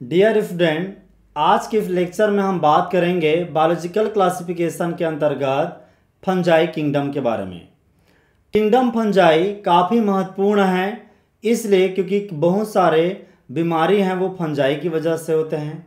Dear student, आज के lecture में हम बात करेंगे बायोलॉजिकल क्लासिफिकेशन के अंतर्गत फंजाई किंगडम के बारे में। किंगडम फंजाई काफ़ी महत्वपूर्ण है, इसलिए क्योंकि बहुत सारे बीमारी हैं वो फंजाई की वजह से होते हैं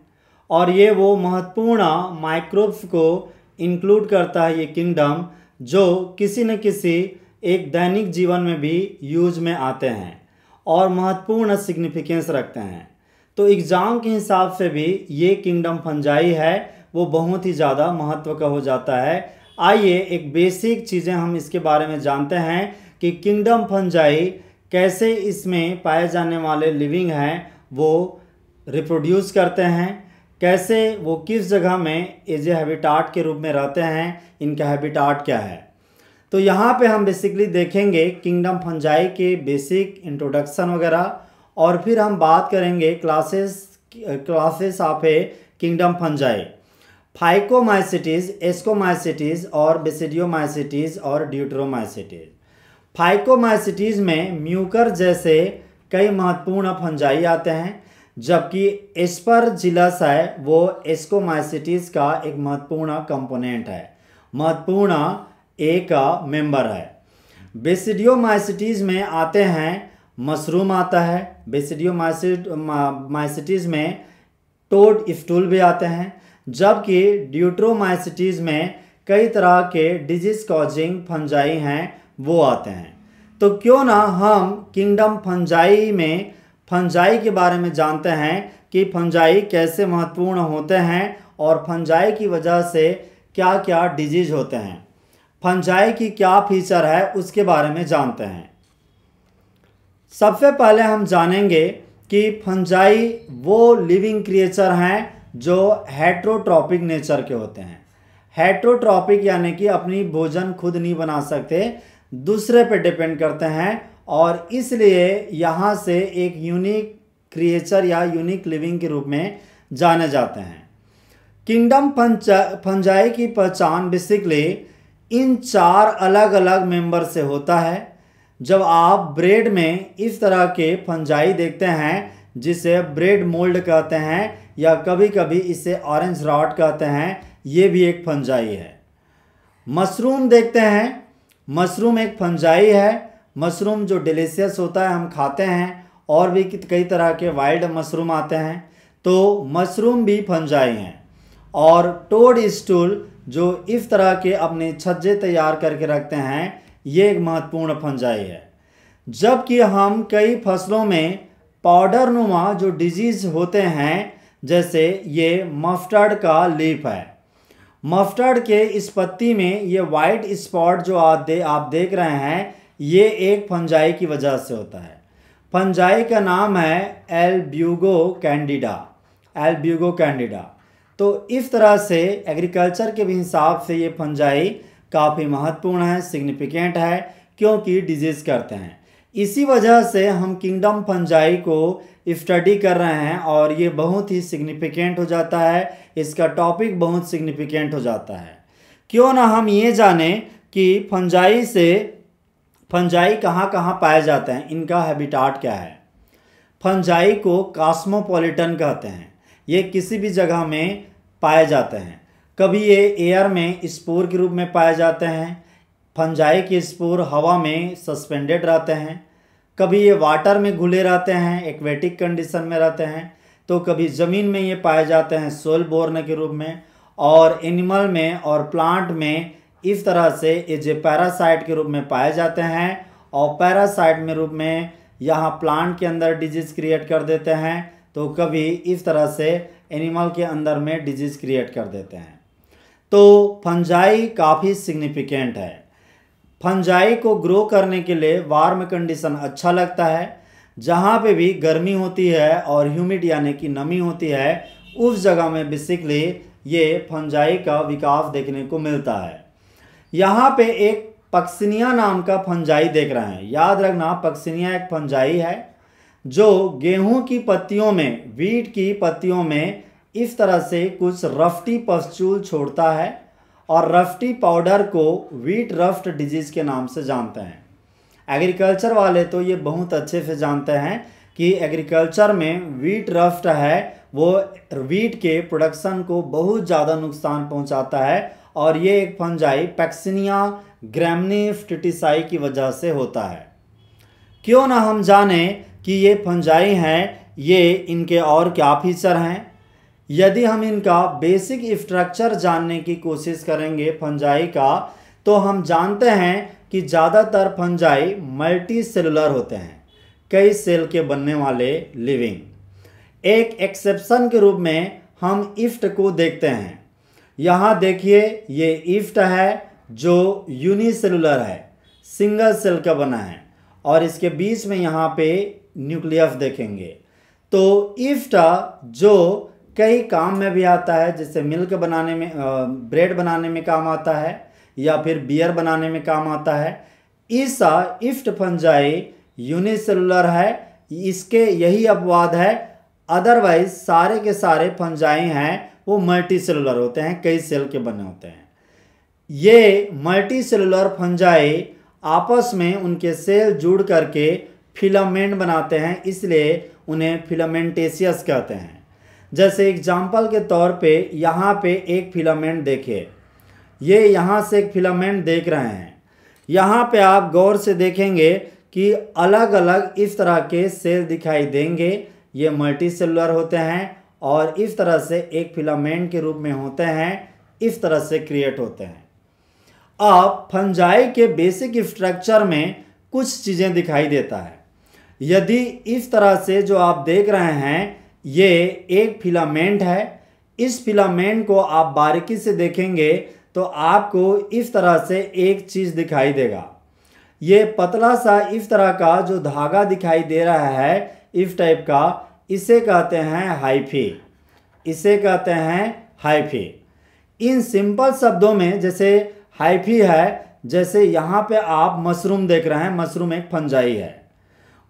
और ये वो महत्वपूर्ण माइक्रोब्स को इंक्लूड करता है ये किंगडम, जो किसी न किसी एक दैनिक जीवन में भी यूज में आते हैं और महत्वपूर्ण सिग्निफिकेंस रखते हैं। तो एग्ज़ाम के हिसाब से भी ये किंगडम फंजाई है वो बहुत ही ज़्यादा महत्व का हो जाता है। आइए एक बेसिक चीज़ें हम इसके बारे में जानते हैं कि किंगडम फंजाई कैसे इसमें पाए जाने वाले लिविंग हैं वो रिप्रोड्यूस करते हैं, कैसे वो किस जगह में एज ए हैबिटाट के रूप में रहते हैं, इनका हैबिटाट क्या है। तो यहाँ पे हम बेसिकली देखेंगे किंगडम फंजाई के बेसिक इंट्रोडक्शन वगैरह, और फिर हम बात करेंगे classes of A kingdom fungi, phycomycetes, ascomycetes और बेसिडियोमाइसिटीज और ड्यूटेरोमाइसिटीज। फाइकोमाइसिटीज में म्यूकर जैसे कई महत्वपूर्ण फंजाई आते हैं, जबकि एस्परजिलस है वो एस्कोमाइसिटीज का एक महत्वपूर्ण कंपोनेंट है, महत्वपूर्ण एक मेंबर है। बेसिडियोमाइसिटीज में आते हैं मशरूम आता है, बेसिडियोमाइसिटीज में टोड स्टूल भी आते हैं, जबकि ड्यूटेरोमाइसिटीज में कई तरह के डिजीज कॉजिंग फंजाई हैं वो आते हैं। तो क्यों ना हम किंगडम फंजाई में फंजाई के बारे में जानते हैं कि फंजाई कैसे महत्वपूर्ण होते हैं और फंजाई की वजह से क्या क्या डिजीज होते हैं, फंजाई की क्या फीचर है उसके बारे में जानते हैं। सबसे पहले हम जानेंगे कि फंजाई वो लिविंग क्रिएचर हैं जो हेट्रोट्रॉपिक नेचर के होते हैं। हेट्रोट्रॉपिक यानी कि अपनी भोजन खुद नहीं बना सकते, दूसरे पे डिपेंड करते हैं और इसलिए यहाँ से एक यूनिक क्रिएचर या यूनिक लिविंग के रूप में जाने जाते हैं। किंगडम फंजाई की पहचान बेसिकली इन 4 अलग अलग मेंबर से होता है। जब आप ब्रेड में इस तरह के फंजाई देखते हैं जिसे ब्रेड मोल्ड कहते हैं या कभी कभी इसे ऑरेंज रॉट कहते हैं, ये भी एक फंजाई है। मशरूम देखते हैं, मशरूम एक फंजाई है। मशरूम जो डिलीशियस होता है हम खाते हैं, और भी कई तरह के वाइल्ड मशरूम आते हैं, तो मशरूम भी फंजाई हैं। और टोड स्टूल जो इस तरह के अपने छज्जे तैयार करके रखते हैं, ये एक महत्वपूर्ण फंजाई है। जबकि हम कई फसलों में पाउडर नुमा जो डिजीज होते हैं, जैसे ये मस्टर्ड का लीफ है, मस्टर्ड के इस पत्ती में ये वाइट स्पॉट जो आप देख रहे हैं, ये एक फंजाई की वजह से होता है। फंजाई का नाम है एल्ब्यूगो कैंडिडा, एल्ब्यूगो कैंडिडा। तो इस तरह से एग्रीकल्चर के भी हिसाब से ये फंजाई काफ़ी महत्वपूर्ण है, सिग्निफिकेंट है, क्योंकि डिजीज़ करते हैं। इसी वजह से हम किंगडम फंजाई को स्टडी कर रहे हैं और ये बहुत ही सिग्निफिकेंट हो जाता है, इसका टॉपिक बहुत सिग्निफिकेंट हो जाता है। क्यों ना हम ये जानें कि फंजाई कहाँ कहाँ पाए जाते हैं, इनका हैबिटाट क्या है। फंजाई को कॉस्मोपॉलिटन कहते हैं, ये किसी भी जगह में पाए जाते हैं। कभी ये एयर में स्पोर के रूप में पाए जाते हैं, फंजाई के स्पोर हवा में सस्पेंडेड रहते हैं, कभी ये वाटर में घुले रहते हैं, एक्वेटिक कंडीशन में रहते हैं, तो कभी ज़मीन में ये पाए जाते हैं सोल बोर्न के रूप में, और एनिमल में और प्लांट में इस तरह से एज ए पैरासाइट के रूप में पाए जाते हैं। और पैरासाइट में रूप में यहाँ प्लांट के अंदर डिजीज़ क्रिएट कर देते हैं, तो कभी इस तरह से एनिमल के अंदर में डिजीज़ क्रिएट कर देते हैं। तो फंजाई काफ़ी सिग्निफिकेंट है। फंजाई को ग्रो करने के लिए वार्म कंडीशन अच्छा लगता है, जहाँ पे भी गर्मी होती है और ह्यूमिड यानी कि नमी होती है, उस जगह में बेसिकली ये फंजाई का विकास देखने को मिलता है। यहाँ पे एक पक्सिनिया नाम का फंजाई देख रहे हैं, याद रखना पक्सिनिया एक फंजाई है जो गेहूं की पत्तियों में, वीट की पत्तियों में इस तरह से कुछ रफ्टी पस्चूल छोड़ता है, और रफ्टी पाउडर को वीट रफ्ट डिजीज़ के नाम से जानते हैं। एग्रीकल्चर वाले तो ये बहुत अच्छे से जानते हैं कि एग्रीकल्चर में वीट रफ्ट है वो वीट के प्रोडक्शन को बहुत ज़्यादा नुकसान पहुंचाता है और ये एक फंजाई पैक्सिनिया ग्रैमनीफिटिसाई की वजह से होता है। क्यों ना हम जाने कि ये फंजाई हैं, ये इनके और क्या फीचर हैं। यदि हम इनका बेसिक स्ट्रक्चर जानने की कोशिश करेंगे फंजाई का, तो हम जानते हैं कि ज़्यादातर फंजाई मल्टी सेलुलर होते हैं, कई सेल के बनने वाले लिविंग। एक एक्सेप्शन के रूप में हम ईस्ट को देखते हैं। यहाँ देखिए, ये ईस्ट है जो यूनिसेलुलर है, सिंगल सेल का बना है, और इसके बीच में यहाँ पे न्यूक्लियस देखेंगे। तो ईस्ट जो कई काम में भी आता है, जैसे मिल्क बनाने में, ब्रेड बनाने में काम आता है, या फिर बियर बनाने में काम आता है। ईसा ईस्ट फंजाई यूनिसेलुलर है, इसके यही अपवाद है। अदरवाइज सारे के सारे फंजाई हैं वो मल्टी सेलुलर होते हैं, कई सेल के बने होते हैं। ये मल्टी सेलुलर फंजाई आपस में उनके सेल जुड़ करके फिलामेंट बनाते हैं, इसलिए उन्हें फिलामेंटेशियस कहते हैं। जैसे एग्जाम्पल के तौर पे यहाँ पे एक फिलामेंट देखिए, ये यहाँ से एक फिलामेंट देख रहे हैं। यहाँ पे आप गौर से देखेंगे कि अलग अलग इस तरह के सेल दिखाई देंगे, ये मल्टी सेलुलर होते हैं और इस तरह से एक फिलामेंट के रूप में होते हैं, इस तरह से क्रिएट होते हैं। अब फंजाई के बेसिक स्ट्रक्चर में कुछ चीज़ें दिखाई देता है। यदि इस तरह से जो आप देख रहे हैं, ये एक फिलामेंट है। इस फिलामेंट को आप बारीकी से देखेंगे तो आपको इस तरह से एक चीज़ दिखाई देगा। ये पतला सा इस तरह का जो धागा दिखाई दे रहा है, इस टाइप का, इसे कहते हैं हाइफी। इसे कहते हैं हाइफी। इन सिंपल शब्दों में जैसे हाइफी है, जैसे यहाँ पे आप मशरूम देख रहे हैं, मशरूम एक फंजाई है।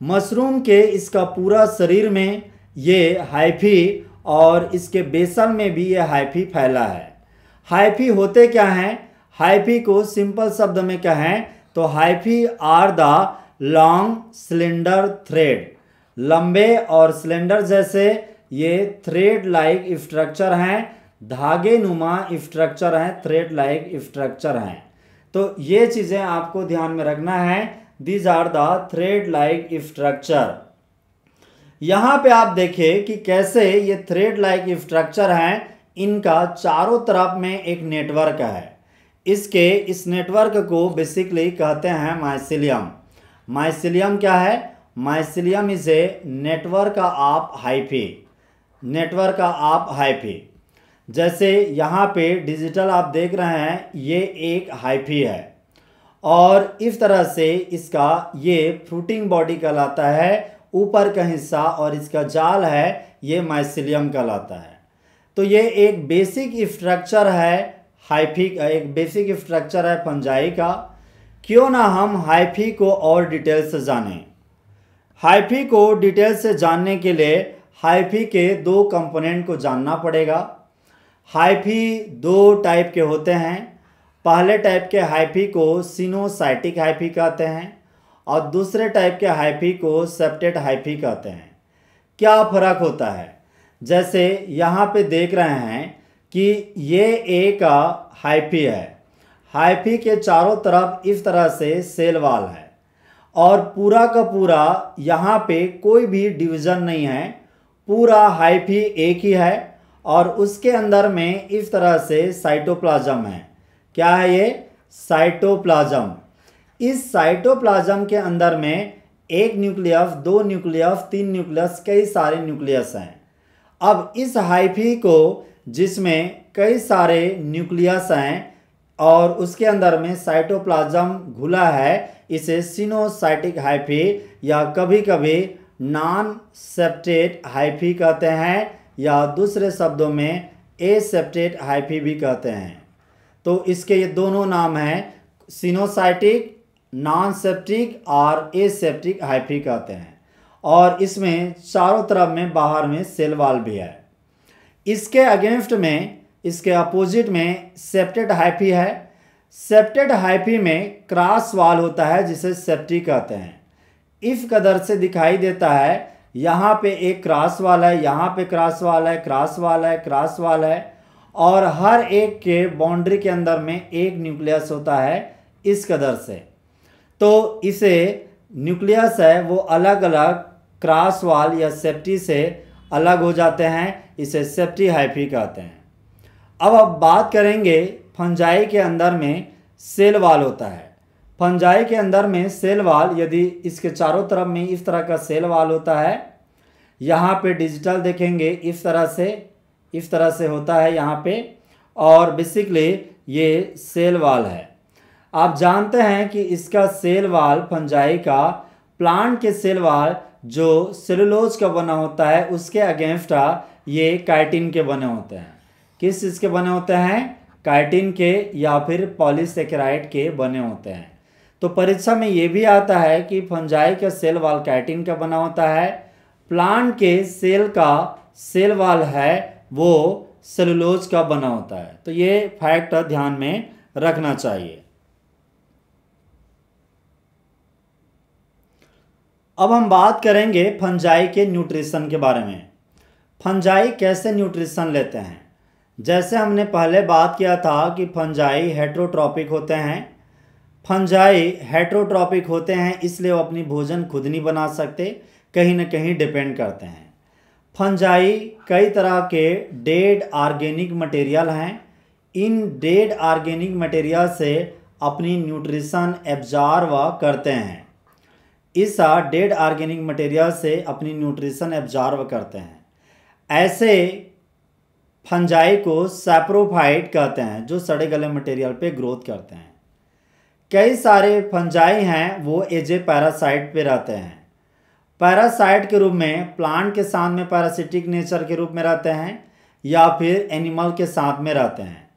मशरूम के इसका पूरा शरीर में ये हाइफी और इसके बेसल में भी ये हाइफी फैला है। हाइफी होते क्या हैं? हाइफी को सिंपल शब्द में कहें तो hyphae are the long cylinder thread. लंबे और सिलेंडर जैसे ये थ्रेड लाइक स्ट्रक्चर हैं, धागे नुमा स्ट्रक्चर हैं, थ्रेड लाइक स्ट्रक्चर हैं। तो ये चीज़ें आपको ध्यान में रखना है। These are the thread like structure. यहाँ पे आप देखिए कि कैसे ये थ्रेड लाइक स्ट्रक्चर हैं, इनका चारों तरफ में एक नेटवर्क है। इस नेटवर्क को बेसिकली कहते हैं माइसीलियम। माइसीलियम क्या है? Mycelium is a network of hyphae. Network of hyphae. जैसे यहाँ पे डिजिटल आप देख रहे हैं, ये एक हाइफी है और इस तरह से इसका ये फ्रूटिंग बॉडी कहलाता है, ऊपर का हिस्सा, और इसका जाल है ये माइसीलियम कहलाता है। तो ये एक बेसिक स्ट्रक्चर है हाइफी का, एक बेसिक स्ट्रक्चर है फंजाई का। क्यों ना हम हाइफी को और डिटेल से जानें। हाइफी को डिटेल से जानने के लिए हाइफी के दो कंपोनेंट को जानना पड़ेगा। हाइफी दो टाइप के होते हैं। पहले टाइप के हाइफी को सिनोसाइटिक हाइफी कहते हैं और दूसरे टाइप के हाइफी को सेप्टेट हाइफी कहते हैं। क्या फ़र्क होता है? जैसे यहाँ पे देख रहे हैं कि ये एक हाइफी है। हाइफी के चारों तरफ इस तरह से सेल वाल है और पूरा का पूरा यहाँ पे कोई भी डिवीज़न नहीं है, पूरा हाइफी एक ही है और उसके अंदर में इस तरह से साइटोप्लाज्म है। क्या है ये? साइटोप्लाज्म। इस साइटोप्लाज्म के अंदर में एक न्यूक्लियस, दो न्यूक्लियस, तीन न्यूक्लियस, कई सारे न्यूक्लियस हैं। अब इस हाइफी को जिसमें कई सारे न्यूक्लियस हैं और उसके अंदर में साइटोप्लाज्म घुला है, इसे सिनोसाइटिक हाइफी या कभी कभी नॉन सेप्टेट हाइफी कहते हैं या दूसरे शब्दों में एसेप्टेट हाइफी भी कहते हैं। तो इसके ये दोनों नाम हैं, सिनोसाइटिक, नॉन सेप्टिक और एसेप्टिक हाइफी कहते हैं। और इसमें चारों तरफ में बाहर में सेल वाल भी है। इसके अगेंस्ट में, इसके अपोजिट में सेप्टेट हाइफी है। सेप्टेट हाइफी में क्रॉस वाल होता है जिसे सेप्टी कहते हैं। इस कदर से दिखाई देता है। यहाँ पे एक क्रॉस वाल है, यहाँ पे क्रॉस वाल है, क्रॉस वाल है, क्रॉस वाल है, और हर एक के बाउंड्री के अंदर में एक न्यूक्लियस होता है इस कदर से। तो इसे न्यूक्लियस है वो अलग अलग क्रॉस वाल या सेप्टी से अलग हो जाते हैं, इसे सेप्टी हाइफी कहते हैं। अब बात करेंगे फंजाई के अंदर में सेल वाल होता है। फंजाई के अंदर में सेल वाल, यदि इसके चारों तरफ में इस तरह का सेल वाल होता है, यहाँ पे डिजिटल देखेंगे इस तरह से होता है यहाँ पे, और बेसिकली ये सेल वाल है। आप जानते हैं कि इसका सेल वाल फंजाई का प्लांट के सेल वाल जो सेलुलोज का बना होता है उसके अगेंस्ट ये काइटिन के बने होते हैं। किस चीज़ के बने होते हैं? काइटिन के या फिर पॉलीसेकेराइड के बने होते हैं। तो परीक्षा में ये भी आता है कि फंजाई का सेल वाल काइटिन का बना होता है, प्लांट के सेल का सेल वाल है वो सेलुलोज का बना होता है। तो ये फैक्ट ध्यान में रखना चाहिए। अब हम बात करेंगे फंजाई के न्यूट्रिशन के बारे में। फंजाई कैसे न्यूट्रिशन लेते हैं? जैसे हमने पहले बात किया था कि फंजाई हेट्रोट्रॉपिक होते हैं। फंजाई हेट्रोट्रॉपिक होते हैं इसलिए वो अपनी भोजन खुद नहीं बना सकते, कहीं ना कहीं डिपेंड करते हैं। फंजाई कई तरह के डेड ऑर्गेनिक मटेरियल हैं। इन डेड ऑर्गेनिक मटेरियल से अपनी न्यूट्रिशन एब्जॉर्ब करते हैं। इस डेड ऑर्गेनिक मटेरियल से अपनी न्यूट्रिशन एब्जॉर्ब करते हैं। ऐसे फंजाई को सैप्रोफाइट कहते हैं जो सड़े गले मटेरियल पे ग्रोथ करते हैं। कई सारे फंजाई हैं वो एज ए पैरासाइट पे रहते हैं। पैरासाइट के रूप में प्लांट के साथ में पैरासिटिक नेचर के रूप में रहते हैं या फिर एनिमल के साथ में रहते हैं।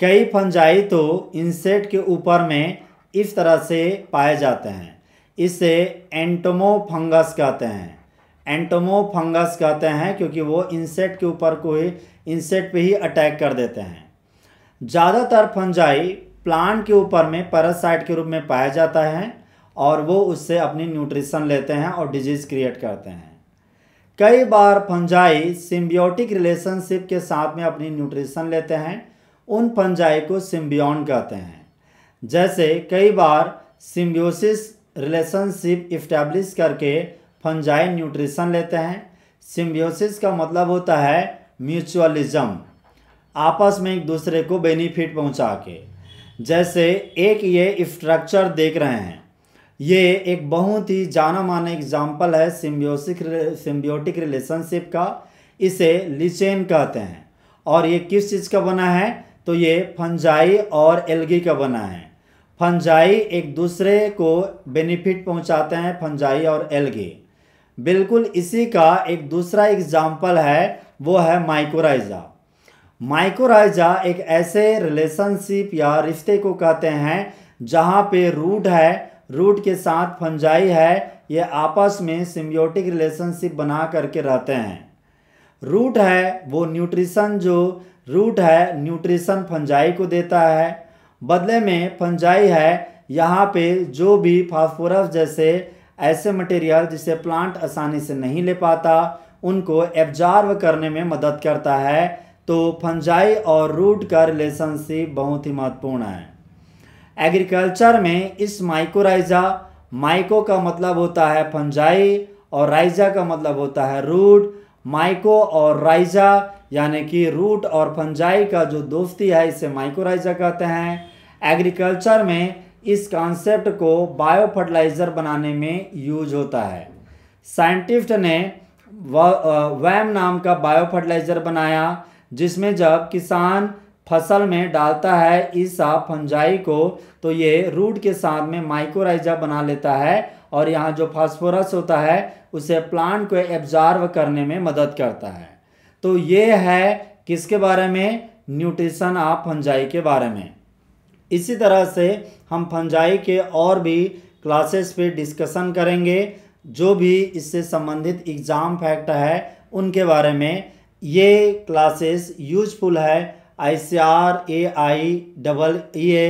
कई फंजाई तो इंसेक्ट के ऊपर में इस तरह से पाए जाते हैं। इसे एंटोमोफंगस कहते हैं। एंटोमोफंगस कहते हैं क्योंकि वो इंसेक्ट के ऊपर कोई इंसेक्ट पे ही अटैक कर देते हैं। ज़्यादातर फंजाई प्लांट के ऊपर में पैरासाइट के रूप में पाया जाता है और वो उससे अपनी न्यूट्रिशन लेते हैं और डिजीज़ क्रिएट करते हैं। कई बार फंजाई सिम्बियोटिक रिलेशनशिप के साथ में अपनी न्यूट्रिशन लेते हैं। उन फंजाई को सिम्बियोन कहते हैं। जैसे कई बार सिम्बियोसिस रिलेशनशिप इस्टेब्लिश करके फंजाई न्यूट्रिशन लेते हैं। सिम्बियोसिस का मतलब होता है म्यूचुअलिज्म, आपस में एक दूसरे को बेनिफिट पहुंचा के। जैसे एक ये स्ट्रक्चर देख रहे हैं, ये एक बहुत ही जाना माना एग्जाम्पल है सिम्बियोटिक रिलेशनशिप का। इसे लिचेन कहते हैं। और ये किस चीज़ का बना है? तो ये फंजाई और एल्गी का बना है। फंजाई एक दूसरे को बेनिफिट पहुंचाते हैं, फंजाई और एल्गी। बिल्कुल इसी का एक दूसरा एग्जाम्पल है, वो है माइकोराइजा। माइकोराइजा एक ऐसे रिलेशनशिप या रिश्ते को कहते हैं जहाँ पे रूट है, रूट के साथ फंजाई है, ये आपस में सिम्बियोटिक रिलेशनशिप बना करके रहते हैं। रूट है वो न्यूट्रिशन, जो रूट है न्यूट्रिशन फंजाई को देता है। बदले में फंजाई है यहाँ पे जो भी फास्फोरस जैसे ऐसे मटेरियल जिसे प्लांट आसानी से नहीं ले पाता उनको एब्जॉर्ब करने में मदद करता है। तो फंजाई और रूट का रिलेशनशिप बहुत ही महत्वपूर्ण है। एग्रीकल्चर में इस माइकोराइजा, माइको का मतलब होता है फंजाई और राइजा का मतलब होता है रूट। माइको और राइजा यानी कि रूट और फंजाई का जो दोस्ती है इसे माइकोराइजा कहते हैं। एग्रीकल्चर में इस कॉन्सेप्ट को बायो फर्टिलाइज़र बनाने में यूज होता है। साइंटिस्ट ने वैम नाम का बायो फर्टिलाइज़र बनाया जिसमें जब किसान फसल में डालता है इस फंजाई को तो ये रूट के साथ में माइकोराइजा बना लेता है और यहाँ जो फास्फोरस होता है उसे प्लांट को एब्जॉर्ब करने में मदद करता है। तो ये है किसके बारे में? न्यूट्रिशन ऑफ फंजाई के बारे में। इसी तरह से हम फंजाई के और भी क्लासेस पे डिस्कशन करेंगे, जो भी इससे संबंधित एग्ज़ाम फैक्ट है उनके बारे में। ये क्लासेस यूजफुल है ICAR AIEEE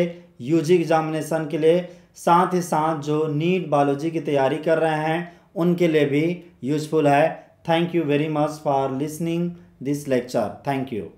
UG एग्जामिनेशन के लिए, साथ ही साथ जो नीट बायोलॉजी की तैयारी कर रहे हैं उनके लिए भी यूजफुल है। Thank you very much for listening this lecture. Thank you.